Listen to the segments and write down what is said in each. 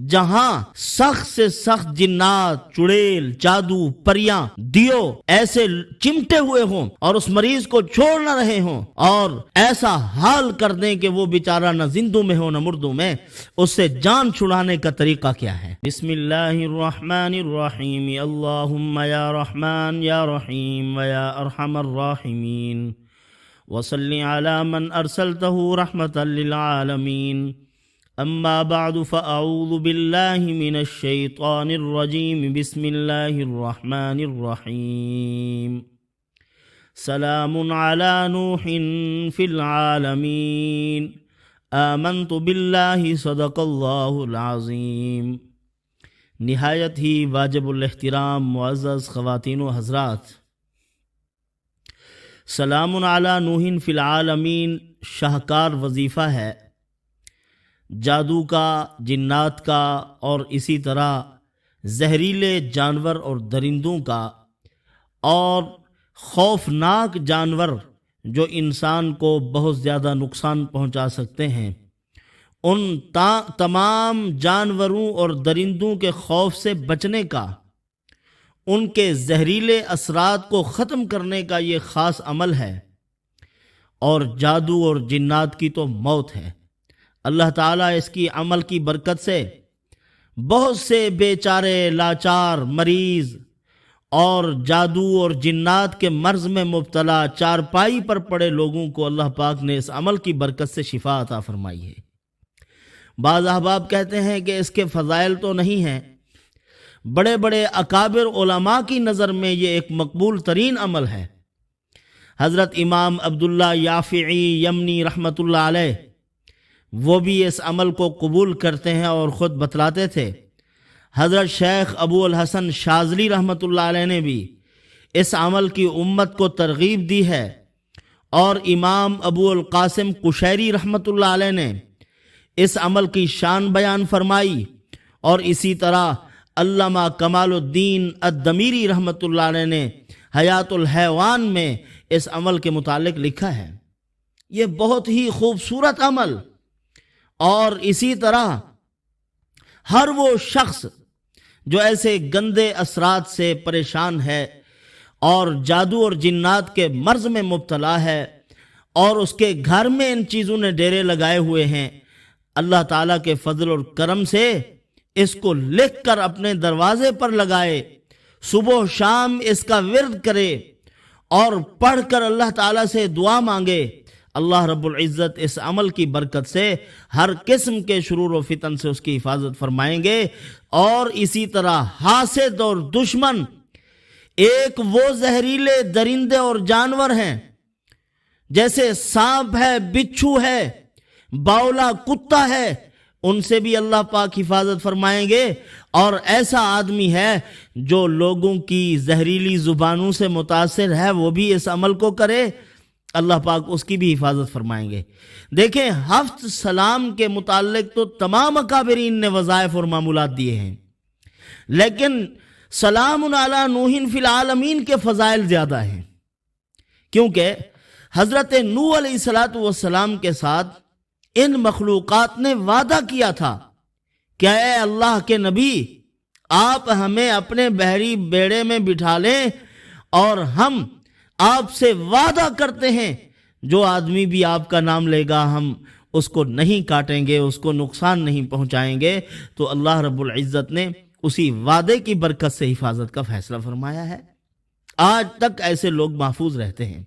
جہاں سخت سے سخت جنات، چڑیل، جادو، پریاں، دیو ایسے چمٹے ہوئے ہوں اور اس مریض کو چھوڑ نہ رہے ہوں، اور ایسا حال کر دیں کہ وہ بیچارہ نہ زندوں میں ہو نہ مردوں میں، اس سے جان چھڑانے کا طریقہ کیا ہے؟ بسم اللہ الرحمن الرحیم، اللہم یا رحمان یا رحیم ویا ارحم الراحمین وصلی علی من ارسلتہ رحمتا للعالمین، اما بعد فاعوذ باللہ من الشیطان الرجیم، بسم اللہ الرحمن الرحیم، سلام علی نوح فی العالمین، آمنت باللہ صدق اللہ العظیم۔ نہایت ہی واجب الاحترام معزز خواتین و حضرات، سلام علی نوح فی العالمین شاہکار وظیفہ ہے جادو کا، جنات کا، اور اسی طرح زہریلے جانور اور درندوں کا، اور خوفناک جانور جو انسان کو بہت زیادہ نقصان پہنچا سکتے ہیں، ان تمام جانوروں اور درندوں کے خوف سے بچنے کا، ان کے زہریلے اثرات کو ختم کرنے کا یہ خاص عمل ہے، اور جادو اور جنات کی تو موت ہے۔ اللہ تعالیٰ اس کی عمل کی برکت سے بہت سے بیچارے، لاچار، مریض اور جادو اور جنات کے مرض میں مبتلا چارپائی پر پڑے لوگوں کو اللہ پاک نے اس عمل کی برکت سے شفا عطا فرمائی ہے۔ بعض احباب کہتے ہیں کہ اس کے فضائل تو نہیں ہیں، بڑے بڑے اکابر علماء کی نظر میں یہ ایک مقبول ترین عمل ہے۔ حضرت امام عبداللہ یافعی یمنی رحمۃ اللہ علیہ وہ بھی اس عمل کو قبول کرتے ہیں اور خود بتلاتے تھے۔ حضرت شیخ ابو الحسن شاذلی رحمۃ اللہ علیہ نے بھی اس عمل کی امت کو ترغیب دی ہے، اور امام ابو القاسم قشیری رحمۃ اللہ علیہ نے اس عمل کی شان بیان فرمائی، اور اسی طرح علامہ کمال الدین الدمیری رحمۃ اللہ علیہ نے حیات الحیوان میں اس عمل کے متعلق لکھا ہے۔ یہ بہت ہی خوبصورت عمل، اور اسی طرح ہر وہ شخص جو ایسے گندے اثرات سے پریشان ہے اور جادو اور جنات کے مرض میں مبتلا ہے، اور اس کے گھر میں ان چیزوں نے ڈیرے لگائے ہوئے ہیں، اللہ تعالیٰ کے فضل اور کرم سے اس کو لکھ کر اپنے دروازے پر لگائے، صبح و شام اس کا ورد کرے اور پڑھ کر اللہ تعالیٰ سے دعا مانگے، اللہ رب العزت اس عمل کی برکت سے ہر قسم کے شرور و فتن سے اس کی حفاظت فرمائیں گے۔ اور اسی طرح حاسد اور دشمن، ایک وہ زہریلے درندے اور جانور ہیں جیسے سانپ ہے، بچھو ہے، باولا کتا ہے، ان سے بھی اللہ پاک حفاظت فرمائیں گے۔ اور ایسا آدمی ہے جو لوگوں کی زہریلی زبانوں سے متاثر ہے، وہ بھی اس عمل کو کرے، اللہ پاک اس کی بھی حفاظت فرمائیں گے۔ دیکھیں، ہفت سلام کے متعلق تو تمام اکابرین نے وظائف اور معمولات دیے ہیں، لیکن سلام علی نوح فی العالمین کے فضائل زیادہ ہیں، کیونکہ حضرت نوح علیہ السلام کے ساتھ ان مخلوقات نے وعدہ کیا تھا کہ اے اللہ کے نبی، آپ ہمیں اپنے بحری بیڑے میں بٹھا لیں، اور ہم آپ سے وعدہ کرتے ہیں جو آدمی بھی آپ کا نام لے گا ہم اس کو نہیں کاٹیں گے، اس کو نقصان نہیں پہنچائیں گے۔ تو اللہ رب العزت نے اسی وعدے کی برکت سے حفاظت کا فیصلہ فرمایا ہے۔ آج تک ایسے لوگ محفوظ رہتے ہیں۔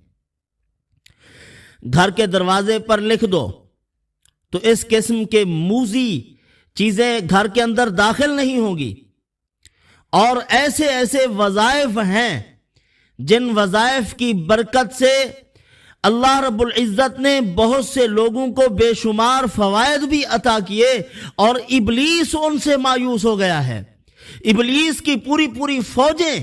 گھر کے دروازے پر لکھ دو تو اس قسم کے موذی چیزیں گھر کے اندر داخل نہیں ہوں گی۔ اور ایسے ایسے وظائف ہیں جن وظائف کی برکت سے اللہ رب العزت نے بہت سے لوگوں کو بے شمار فوائد بھی عطا کیے، اور ابلیس ان سے مایوس ہو گیا ہے۔ ابلیس کی پوری فوجیں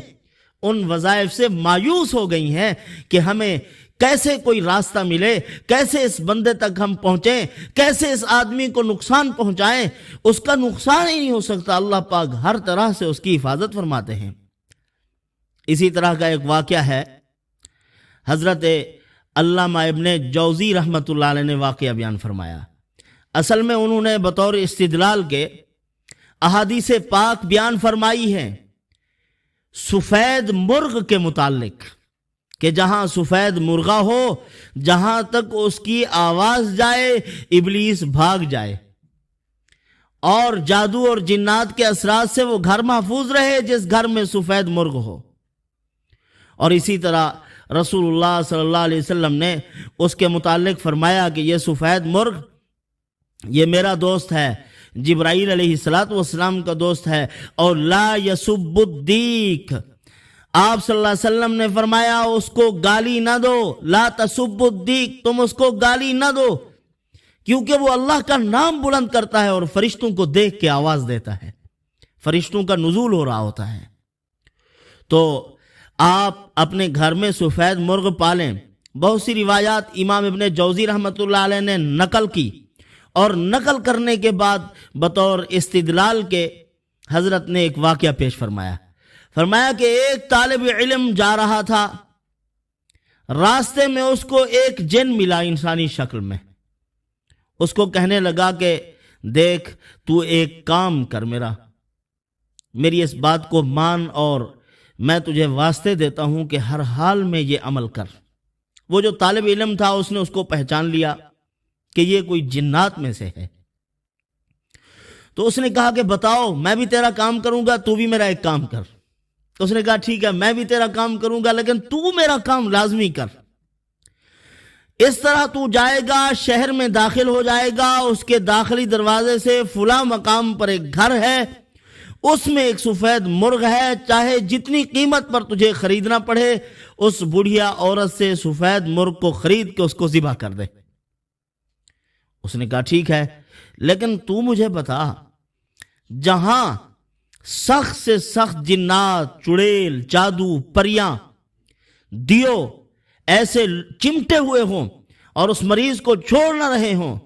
ان وظائف سے مایوس ہو گئی ہیں کہ ہمیں کیسے کوئی راستہ ملے، کیسے اس بندے تک ہم پہنچیں، کیسے اس آدمی کو نقصان پہنچائیں۔ اس کا نقصان ہی نہیں ہو سکتا، اللہ پاک ہر طرح سے اس کی حفاظت فرماتے ہیں۔ اسی طرح کا ایک واقعہ ہے، حضرت علامہ ابن جوزی رحمۃ اللہ علیہ نے واقعہ بیان فرمایا۔ اصل میں انہوں نے بطور استدلال کے احادیث پاک بیان فرمائی ہیں سفید مرغ کے متعلق کہ جہاں سفید مرغا ہو، جہاں تک اس کی آواز جائے ابلیس بھاگ جائے، اور جادو اور جنات کے اثرات سے وہ گھر محفوظ رہے جس گھر میں سفید مرغ ہو۔ اور اسی طرح رسول اللہ صلی اللہ علیہ وسلم نے اس کے متعلق فرمایا کہ یہ سفید مرغ یہ میرا دوست ہے، جبرائیل علیہ السلام کا دوست ہے، اور لا یسب الدیک، آپ صلی اللہ علیہ وسلم نے فرمایا اس کو گالی نہ دو، لا تسب الدیک، تم اس کو گالی نہ دو، کیونکہ وہ اللہ کا نام بلند کرتا ہے اور فرشتوں کو دیکھ کے آواز دیتا ہے، فرشتوں کا نزول ہو رہا ہوتا ہے۔ تو آپ اپنے گھر میں سفید مرغ پالیں۔ بہت سی روایات امام ابن جوزی رحمۃ اللہ علیہ نے نقل کی، اور نقل کرنے کے بعد بطور استدلال کے حضرت نے ایک واقعہ پیش فرمایا کہ ایک طالب علم جا رہا تھا، راستے میں اس کو ایک جن ملا انسانی شکل میں، اس کو کہنے لگا کہ دیکھ تو ایک کام کر، میری اس بات کو مان اور میں تجھے واسطے دیتا ہوں کہ ہر حال میں یہ عمل کر۔ وہ جو طالب علم تھا اس نے اس کو پہچان لیا کہ یہ کوئی جنات میں سے ہے، تو اس نے کہا کہ بتاؤ میں بھی تیرا کام کروں گا، تو بھی میرا ایک کام کر۔ تو اس نے کہا ٹھیک ہے میں بھی تیرا کام کروں گا، لیکن تو میرا کام لازمی کر۔ اس طرح تو جائے گا، شہر میں داخل ہو جائے گا، اس کے داخلی دروازے سے فلاں مقام پر ایک گھر ہے، اس میں ایک سفید مرغ ہے، چاہے جتنی قیمت پر تجھے خریدنا پڑے اس بڑھیا عورت سے سفید مرغ کو خرید کے اس کو ذبح کر دے۔ اس نے کہا ٹھیک ہے، لیکن تو مجھے بتا جہاں سخت سے سخت جنات، چڑیل، جادو، پریاں، دیو ایسے چمٹے ہوئے ہوں اور اس مریض کو چھوڑ نہ رہے ہوں،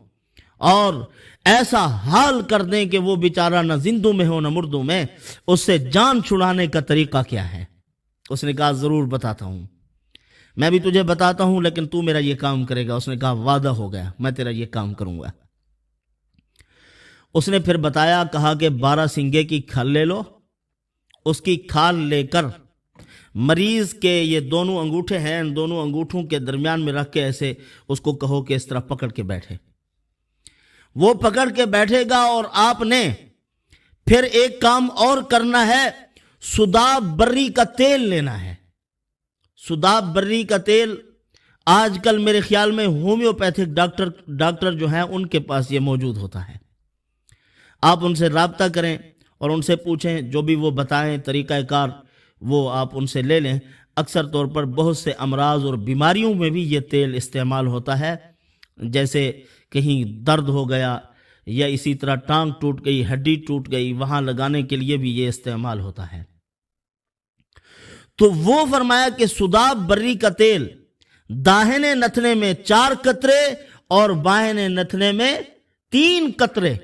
اور ایسا حال کر دیں کہ وہ بیچارہ نہ زندوں میں ہو نہ مردوں میں، اس سے جان چھڑانے کا طریقہ کیا ہے؟ اس نے کہا ضرور بتاتا ہوں، میں بھی تجھے بتاتا ہوں، لیکن تو میرا یہ کام کرے گا۔ اس نے کہا وعدہ ہو گیا، میں تیرا یہ کام کروں گا۔ اس نے پھر بتایا، کہا کہ 12 سنگے کی کھال لے لو، اس کی کھال لے کر مریض کے یہ دونوں انگوٹھے ہیں، ان دونوں انگوٹھوں کے درمیان میں رکھ کے ایسے اس کو کہو کہ اس طرح پکڑ کے بیٹھے۔ وہ پکڑ کے بیٹھے گا، اور آپ نے پھر ایک کام اور کرنا ہے، سداب بری کا تیل لینا ہے۔ سداب بری کا تیل آج کل میرے خیال میں ہومیوپیتھک ڈاکٹر جو ہیں ان کے پاس یہ موجود ہوتا ہے۔ آپ ان سے رابطہ کریں اور ان سے پوچھیں، جو بھی وہ بتائیں طریقہ کار وہ آپ ان سے لے لیں۔ اکثر طور پر بہت سے امراض اور بیماریوں میں بھی یہ تیل استعمال ہوتا ہے، جیسے کہیں درد ہو گیا یا اسی طرح ٹانگ ٹوٹ گئی، ہڈی ٹوٹ گئی، وہاں لگانے کے لیے بھی یہ استعمال ہوتا ہے۔ تو وہ فرمایا کہ سداب بری کا تیل داہنے نتنے میں 4 قطرے اور بائیں نتنے میں 3 قطرے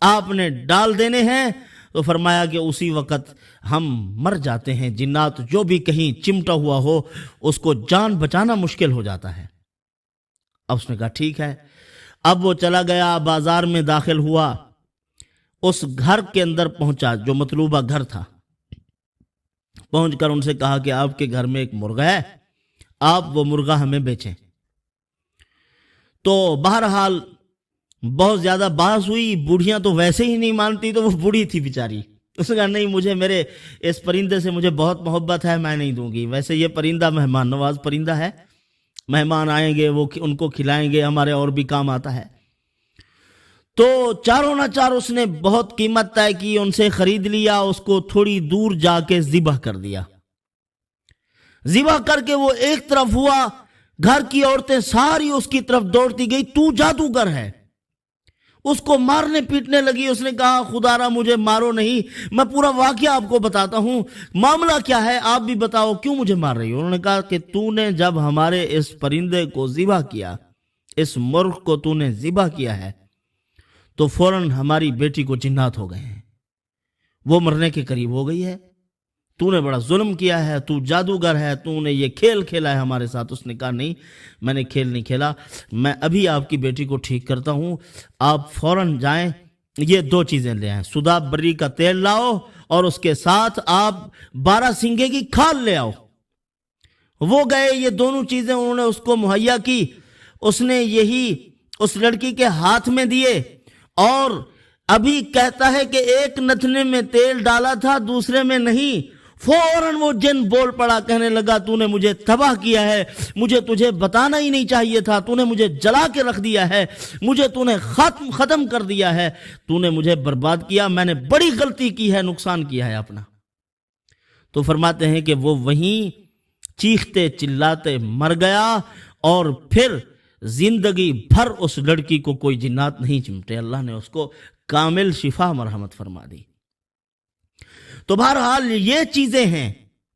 آپ نے ڈال دینے ہیں۔ تو فرمایا کہ اسی وقت ہم مر جاتے ہیں، جنات جو بھی کہیں چمٹا ہوا ہو اس کو جان بچانا مشکل ہو جاتا ہے۔ اب اس نے کہا ٹھیک ہے۔ اب وہ چلا گیا، بازار میں داخل ہوا، اس گھر کے اندر پہنچا جو مطلوبہ گھر تھا۔ پہنچ کر ان سے کہا کہ آپ کے گھر میں ایک مرغا ہے، آپ وہ مرغا ہمیں بیچیں۔ تو بہرحال بہت زیادہ بحث ہوئی، بوڑھیاں تو ویسے ہی نہیں مانتی، تو وہ بوڑھی تھی بیچاری، اس نے کہا نہیں، مجھے میرے اس پرندے سے مجھے بہت محبت ہے، میں نہیں دوں گی۔ ویسے یہ پرندہ مہمان نواز پرندہ ہے، مہمان آئیں گے وہ ان کو کھلائیں گے، ہمارے اور بھی کام آتا ہے۔ تو چاروں نہ چار اس نے بہت قیمت طے کی، ان سے خرید لیا، اس کو تھوڑی دور جا کے ذبح کر دیا۔ ذبح کر کے وہ ایک طرف ہوا، گھر کی عورتیں ساری اس کی طرف دوڑتی گئی، تو جادوگر ہے، اس کو مارنے پیٹنے لگی۔ اس نے کہا خدا را مجھے مارو نہیں، میں پورا واقعہ آپ کو بتاتا ہوں، معاملہ کیا ہے آپ بھی بتاؤ، کیوں مجھے مار رہی ہو؟ انہوں نے کہا کہ تو نے جب ہمارے اس پرندے کو ذبح کیا، اس مرغ کو تو نے ذبح کیا ہے، تو فوراً ہماری بیٹی کو جنات ہو گئے ہیں، وہ مرنے کے قریب ہو گئی ہے، تو نے بڑا ظلم کیا ہے، تو جادوگر ہے، تو نے یہ کھیل کھیلا ہے ہمارے ساتھ۔ اس نے کہا نہیں، میں نے کھیل نہیں کھیلا، میں ابھی آپ کی بیٹی کو ٹھیک کرتا ہوں، آپ فوراً جائیں یہ دو چیزیں لے آئیں، سداب بری کا تیل لاؤ اور اس کے ساتھ آپ 12 سنگے کی کھال لے آؤ۔ وہ گئے، یہ دونوں چیزیں انہوں نے اس کو مہیا کی، اس نے یہی اس لڑکی کے ہاتھ میں دیے، اور ابھی کہتا ہے کہ ایک نتنے میں تیل ڈالا تھا دوسرے میں نہیں، فوراً وہ جن بول پڑا، کہنے لگا تو نے مجھے تباہ کیا ہے، مجھے تجھے بتانا ہی نہیں چاہیے تھا، تو نے مجھے جلا کے رکھ دیا ہے، مجھے تو نے ختم کر دیا ہے، تو نے مجھے برباد کیا، میں نے بڑی غلطی کی ہے، نقصان کیا ہے اپنا۔ تو فرماتے ہیں کہ وہ وہیں چیختے چلاتے مر گیا، اور پھر زندگی بھر اس لڑکی کو کوئی جنات نہیں چمٹے، اللہ نے اس کو کامل شفا مرحمت فرما دی۔ تو بہرحال یہ چیزیں ہیں،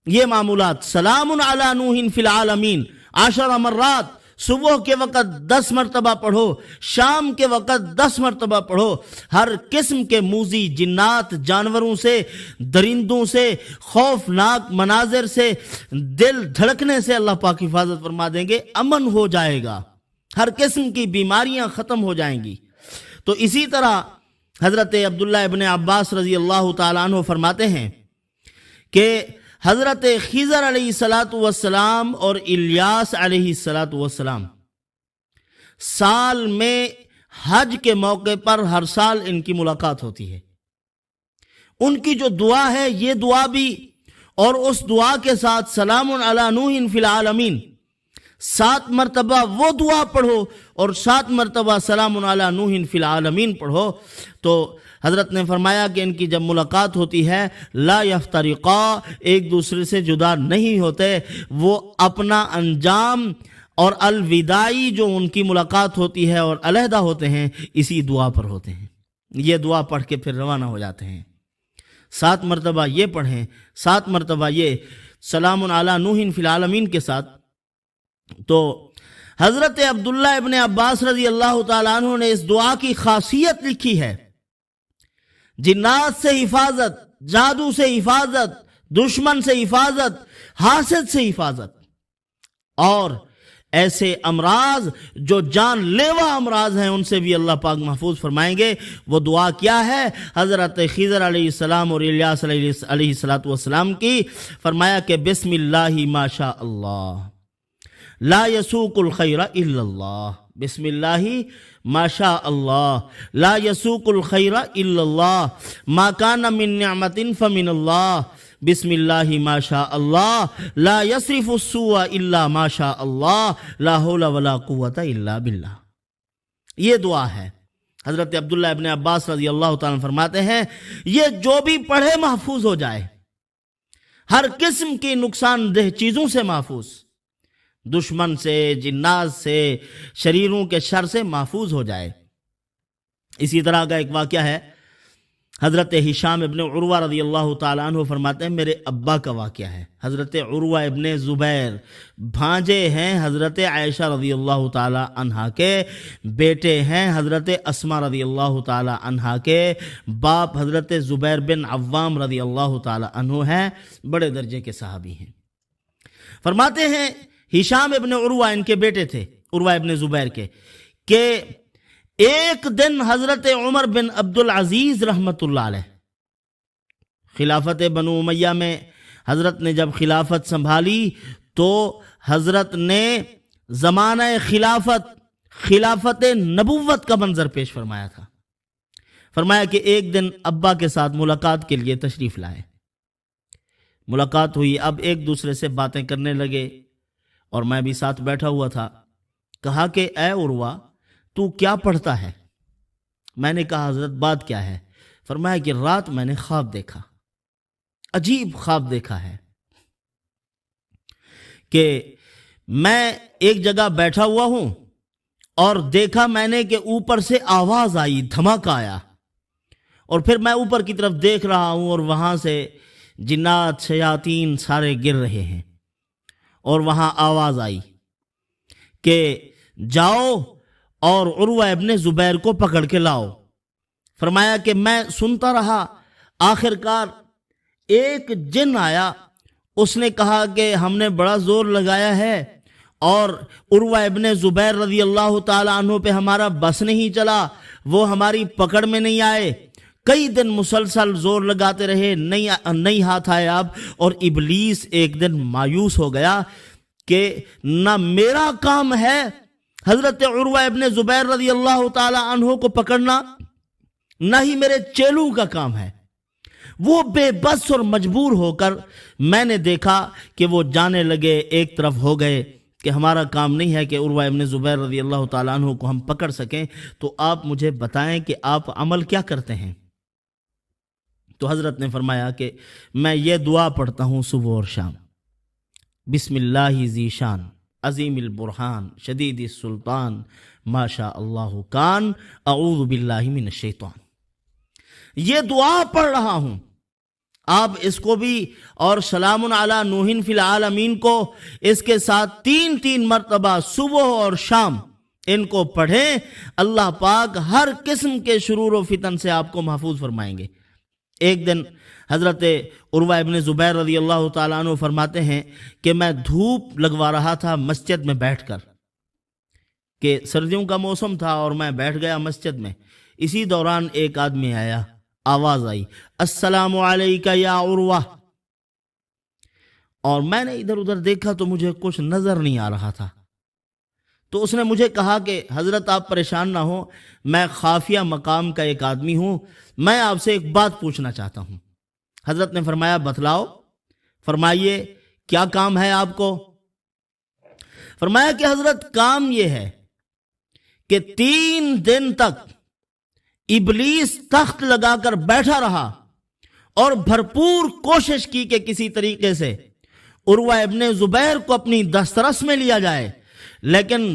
یہ معمولات۔ سلام علی نوح فی العالمین 10 مرات، صبح کے وقت 10 مرتبہ پڑھو، شام کے وقت 10 مرتبہ پڑھو، ہر قسم کے موذی جنات، جانوروں سے، درندوں سے، خوفناک مناظر سے، دل دھڑکنے سے اللہ پاک حفاظت فرما دیں گے، امن ہو جائے گا، ہر قسم کی بیماریاں ختم ہو جائیں گی۔ تو اسی طرح حضرت عبداللہ ابن عباس رضی اللہ تعالیٰ عنہ فرماتے ہیں کہ حضرت خضر علیہ السلام اور الیاس علیہ السلام سال میں حج کے موقع پر ہر سال ان کی ملاقات ہوتی ہے۔ ان کی جو دعا ہے یہ دعا بھی، اور اس دعا کے ساتھ سلام علی نوح فی العالمین 7 مرتبہ وہ دعا پڑھو اور 7 مرتبہ سلام علی نوح فی العالمین پڑھو۔ تو حضرت نے فرمایا کہ ان کی جب ملاقات ہوتی ہے لا یفترقا، ایک دوسرے سے جدا نہیں ہوتے، وہ اپنا انجام اور الوداعی جو ان کی ملاقات ہوتی ہے اور علیحدہ ہوتے ہیں اسی دعا پر ہوتے ہیں۔ یہ دعا پڑھ کے پھر روانہ ہو جاتے ہیں۔ 7 مرتبہ یہ پڑھیں، 7 مرتبہ یہ سلام علی نوح فی العالمین کے ساتھ۔ تو حضرت عبداللہ ابن عباس رضی اللہ تعالیٰ عنہ نے اس دعا کی خاصیت لکھی ہے، جنات سے حفاظت، جادو سے حفاظت، دشمن سے حفاظت، حاسد سے حفاظت، اور ایسے امراض جو جان لیوا امراض ہیں ان سے بھی اللہ پاک محفوظ فرمائیں گے۔ وہ دعا کیا ہے؟ حضرت خضر علیہ السلام اور الیاس علیہ السلام کی، فرمایا کہ بسم اللہ ما شاء اللہ لا یسوق الخیر الا اللہ، بسم اللہ ما شاء اللہ لا یسوق الخیر الا اللہ، ما کان من نعمت فمن اللہ، بسم اللہ ما شاء اللہ لا یصرف السوء الا ما شاء اللہ، لا حول ولا قوة الا باللہ۔ یہ دعا ہے۔ حضرت عبداللہ ابن عباس رضی اللہ تعالیٰ فرماتے ہیں یہ جو بھی پڑھے محفوظ ہو جائے، ہر قسم کی نقصان دہ چیزوں سے محفوظ، دشمن سے، جنات سے، شریروں کے شر سے محفوظ ہو جائے۔ اسی طرح کا ایک واقعہ ہے، حضرت ہشام ابن عروہ رضی اللہ تعالیٰ عنہ فرماتے ہیں میرے ابا کا واقعہ ہے، حضرت عروہ ابن زبیر بھانجے ہیں حضرت عائشہ رضی اللہ تعالیٰ عنہا کے، بیٹے ہیں حضرت اسما رضی اللہ تعالیٰ عنہا کے، باپ حضرت زبیر بن عوام رضی اللہ تعالیٰ عنہ ہیں، بڑے درجے کے صحابی ہیں۔ فرماتے ہیں ہشام ابن عروہ ان کے بیٹے تھے، عروہ ابن زبیر کے، کہ ایک دن حضرت عمر بن عبد العزیز رحمت اللہ علیہ، خلافت بنو امیہ میں حضرت نے جب خلافت سنبھالی تو حضرت نے زمانہ خلافت نبوت کا منظر پیش فرمایا تھا۔ فرمایا کہ ایک دن ابا کے ساتھ ملاقات کے لیے تشریف لائے، ملاقات ہوئی، اب ایک دوسرے سے باتیں کرنے لگے اور میں بھی ساتھ بیٹھا ہوا تھا۔ کہا کہ اے عروہ تو کیا پڑھتا ہے؟ میں نے کہا حضرت بات کیا ہے؟ فرمایا کہ رات میں نے خواب دیکھا، عجیب خواب دیکھا ہے کہ میں ایک جگہ بیٹھا ہوا ہوں اور دیکھا میں نے کہ اوپر سے آواز آئی، دھماکہ آیا، اور پھر میں اوپر کی طرف دیکھ رہا ہوں اور وہاں سے جنات شیاطین سارے گر رہے ہیں، اور وہاں آواز آئی کہ جاؤ اور عروہ ابن زبیر کو پکڑ کے لاؤ۔ فرمایا کہ میں سنتا رہا، آخر کار ایک جن آیا، اس نے کہا کہ ہم نے بڑا زور لگایا ہے اور عروہ ابن زبیر رضی اللہ تعالیٰ عنہ پہ ہمارا بس نہیں چلا، وہ ہماری پکڑ میں نہیں آئے، کئی دن مسلسل زور لگاتے رہے، نہیں ہاتھ آئے اب، اور ابلیس ایک دن مایوس ہو گیا کہ نہ میرا کام ہے حضرت عروہ ابن زبیر رضی اللہ تعالی عنہ کو پکڑنا، نہ ہی میرے چیلوں کا کام ہے۔ وہ بے بس اور مجبور ہو کر میں نے دیکھا کہ وہ جانے لگے، ایک طرف ہو گئے کہ ہمارا کام نہیں ہے کہ عروہ ابن زبیر رضی اللہ تعالیٰ عنہ کو ہم پکڑ سکیں، تو آپ مجھے بتائیں کہ آپ عمل کیا کرتے ہیں؟ تو حضرت نے فرمایا کہ میں یہ دعا پڑھتا ہوں صبح اور شام، بسم اللہ ذی شان عظیم البرہان شدید السلطان ما شاء اللہ کان اعوذ باللہ من الشیطان، یہ دعا پڑھ رہا ہوں۔ آپ اس کو بھی اور سلام علی نوح فی العالمین کو اس کے ساتھ 3 مرتبہ صبح اور شام ان کو پڑھیں، اللہ پاک ہر قسم کے شرور و فتن سے آپ کو محفوظ فرمائیں گے۔ ایک دن حضرت عروہ ابن زبیر رضی اللہ تعالیٰ عنہ فرماتے ہیں کہ میں دھوپ لگوا رہا تھا مسجد میں بیٹھ کر، کہ سردیوں کا موسم تھا اور میں بیٹھ گیا مسجد میں، اسی دوران ایک آدمی آیا، آواز آئی السلام علیکہ یا عروہ، اور میں نے ادھر ادھر دیکھا تو مجھے کچھ نظر نہیں آ رہا تھا، تو اس نے مجھے کہا کہ حضرت آپ پریشان نہ ہو، میں خافیہ مقام کا ایک آدمی ہوں، میں آپ سے ایک بات پوچھنا چاہتا ہوں۔ حضرت نے فرمایا بتلاؤ، فرمائیے کیا کام ہے آپ کو؟ فرمایا کہ حضرت کام یہ ہے کہ 3 دن تک ابلیس تخت لگا کر بیٹھا رہا اور بھرپور کوشش کی کہ کسی طریقے سے عروہ ابن زبیر کو اپنی دسترس میں لیا جائے، لیکن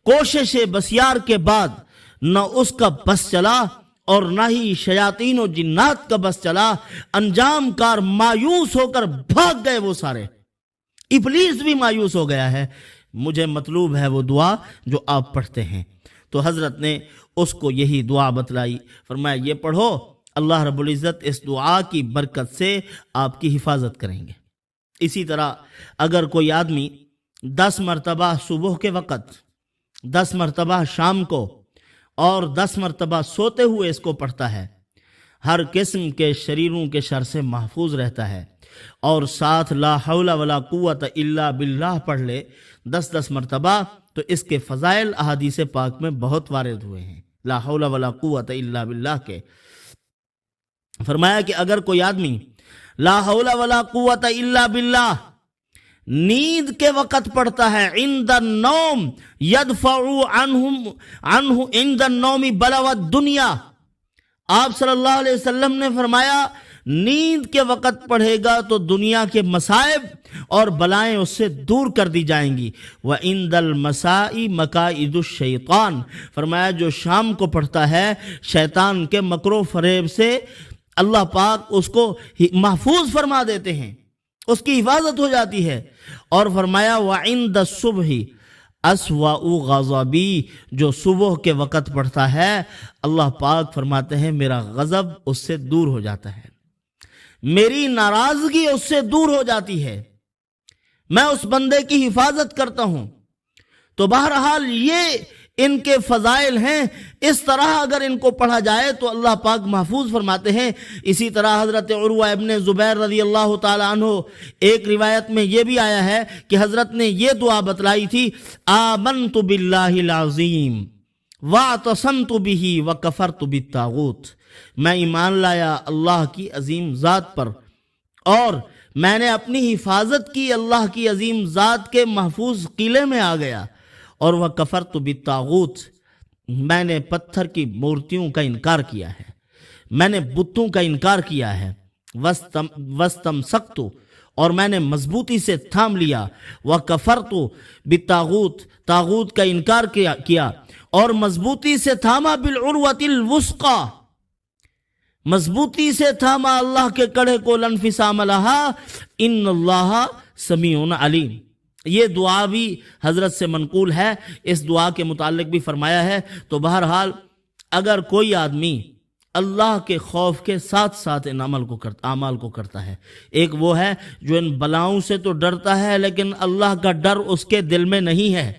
کوشش بسیار کے بعد نہ اس کا بس چلا اور نہ ہی شیاطین و جنات کا بس چلا، انجام کار مایوس ہو کر بھاگ گئے وہ سارے، ابلیس بھی مایوس ہو گیا ہے۔ مجھے مطلوب ہے وہ دعا جو آپ پڑھتے ہیں۔ تو حضرت نے اس کو یہی دعا بتلائی، فرمایا یہ پڑھو، اللہ رب العزت اس دعا کی برکت سے آپ کی حفاظت کریں گے۔ اسی طرح اگر کوئی آدمی 10 مرتبہ صبح کے وقت، 10 مرتبہ شام کو اور 10 مرتبہ سوتے ہوئے اس کو پڑھتا ہے، ہر قسم کے شریروں کے شر سے محفوظ رہتا ہے، اور ساتھ لا حول ولا قوت الا باللہ پڑھ لے 10 مرتبہ، تو اس کے فضائل احادیث پاک میں بہت وارد ہوئے ہیں، لا حول ولا قوت الا باللہ کے۔ فرمایا کہ اگر کوئی آدمی لا حول ولا قوت الا باللہ نیند کے وقت پڑھتا ہے، عند النوم یدفع عنہ عند النوم بلوى الدنیا، آپ صلی اللہ علیہ وسلم نے فرمایا نیند کے وقت پڑھے گا تو دنیا کے مصائب اور بلائیں اس سے دور کر دی جائیں گی۔ وعند المساء مکائد الشیطان، فرمایا جو شام کو پڑھتا ہے شیطان کے مکر و فریب سے اللہ پاک اس کو محفوظ فرما دیتے ہیں، اس کی حفاظت ہو جاتی ہے۔ اور فرمایا وعند الصبح اسوأ غضبی، جو صبح کے وقت پڑھتا ہے اللہ پاک فرماتے ہیں میرا غضب اس سے دور ہو جاتا ہے، میری ناراضگی اس سے دور ہو جاتی ہے، میں اس بندے کی حفاظت کرتا ہوں۔ تو بہرحال یہ ان کے فضائل ہیں، اس طرح اگر ان کو پڑھا جائے تو اللہ پاک محفوظ فرماتے ہیں۔ اسی طرح حضرت عروہ ابن زبیر رضی اللہ تعالی عنہ، ایک روایت میں یہ بھی آیا ہے کہ حضرت نے یہ دعا بتلائی تھی، آمنت باللہ العظیم واعتصمت بہ وکفرت بالطاغوت، میں ایمان لایا اللہ کی عظیم ذات پر اور میں نے اپنی حفاظت کی اللہ کی عظیم ذات کے محفوظ قلعے میں آ گیا، اور وہ کفرت بالطاغوت، میں نے پتھر کی مورتیوں کا انکار کیا ہے، میں نے بتوں کا انکار کیا ہے، واستمسکت، اور میں نے مضبوطی سے تھام لیا، وکفرت بالطاغوت، طاغوت کا انکار کیا اور مضبوطی سے تھاما، بالعروۃ الوثقی، مضبوطی سے تھاما اللہ کے کڑے کو، لانفصام لہا ان اللہ سمیع علیم۔ یہ دعا بھی حضرت سے منقول ہے، اس دعا کے متعلق بھی فرمایا ہے۔ تو بہرحال اگر کوئی آدمی اللہ کے خوف کے ساتھ ساتھ ان اعمال کو کرتا ہے۔ ایک وہ ہے جو ان بلاؤں سے تو ڈرتا ہے لیکن اللہ کا ڈر اس کے دل میں نہیں ہے،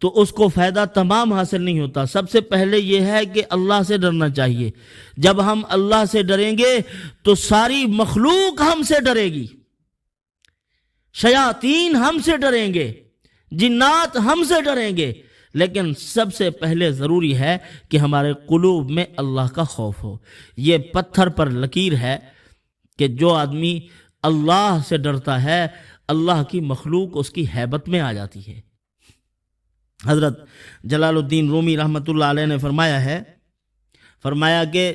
تو اس کو فائدہ تمام حاصل نہیں ہوتا۔ سب سے پہلے یہ ہے کہ اللہ سے ڈرنا چاہیے۔ جب ہم اللہ سے ڈریں گے تو ساری مخلوق ہم سے ڈرے گی، شیاطین ہم سے ڈریں گے، جنات ہم سے ڈریں گے، لیکن سب سے پہلے ضروری ہے کہ ہمارے قلوب میں اللہ کا خوف ہو۔ یہ پتھر پر لکیر ہے کہ جو آدمی اللہ سے ڈرتا ہے اللہ کی مخلوق اس کی ہیبت میں آ جاتی ہے۔ حضرت جلال الدین رومی رحمۃ اللہ علیہ نے فرمایا کہ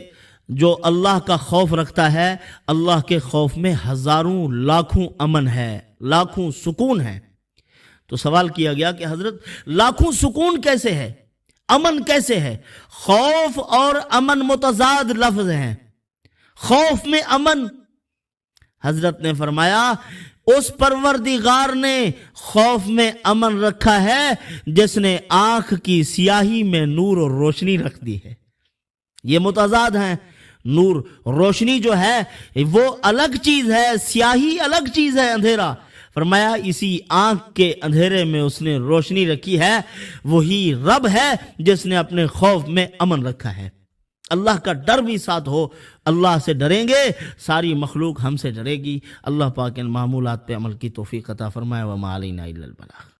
جو اللہ کا خوف رکھتا ہے اللہ کے خوف میں ہزاروں لاکھوں امن ہے، لاکھوں سکون ہے۔ تو سوال کیا گیا کہ حضرت لاکھوں سکون کیسے ہے، امن کیسے ہے؟ خوف اور امن متضاد لفظ ہیں، خوف میں امن۔ حضرت نے فرمایا اس پروردگار نے خوف میں امن رکھا ہے جس نے آنکھ کی سیاہی میں نور اور روشنی رکھ دی ہے۔ یہ متضاد ہیں، نور روشنی جو ہے وہ الگ چیز ہے، سیاہی الگ چیز ہے، اندھیرا۔ فرمایا اسی آنکھ کے اندھیرے میں اس نے روشنی رکھی ہے، وہی رب ہے جس نے اپنے خوف میں امن رکھا ہے۔ اللہ کا ڈر بھی ساتھ ہو، اللہ سے ڈریں گے ساری مخلوق ہم سے ڈرے گی۔ اللہ پاک ان معمولات پہ عمل کی توفیق عطا فرمائے۔ وما علینا الا البلاغ۔